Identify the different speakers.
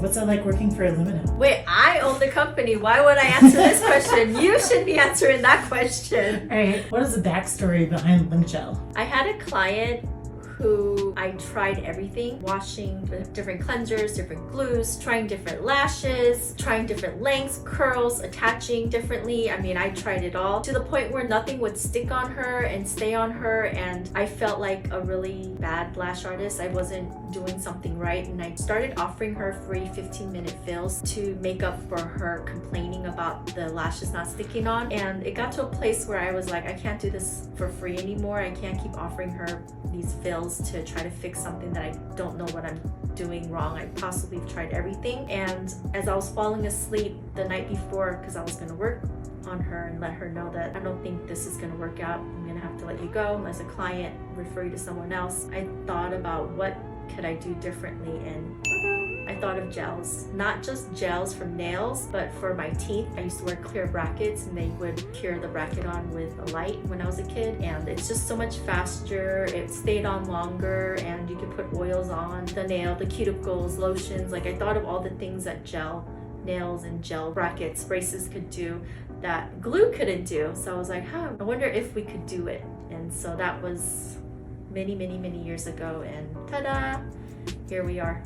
Speaker 1: what's it like working for Illumino?
Speaker 2: Wait, I own the company. Why would I answer this question? You should be answering that question.
Speaker 1: All right, what is the backstory behind Lynk-Gel?
Speaker 2: I had a client who I tried everything, washing with different cleansers, different glues, trying different lashes, trying different lengths, curls, attaching differently. I mean, I tried it all to the point where nothing would stick on her and stay on her, and I felt like a really bad lash artist. I wasn't doing something right, and I started offering her free 15-minute fills to make up for her complaining about the lashes not sticking on. And it got to a place where I was like, I can't do this for free anymore. I can't keep offering her these fills to try to fix something that I don't know what I'm doing wrong. I possibly tried everything. And as I was falling asleep the night before, because I was going to work on her and let her know that I don't think this is going to work out, I'm going to have to let you go as a client, refer you to someone else, I thought about what could I do differently, and I thought of gels. Not just gels for nails, but for my teeth. I used to wear clear brackets, and they would cure the bracket on with a light when I was a kid, and it's just so much faster. It stayed on longer, and you could put oils on the nail, the cuticles, lotions. Like, I thought of all the things that gel nails and gel brackets, braces could do that glue couldn't do. So I was like, I wonder if we could do it. And so that was many years ago, and ta-da, here we are.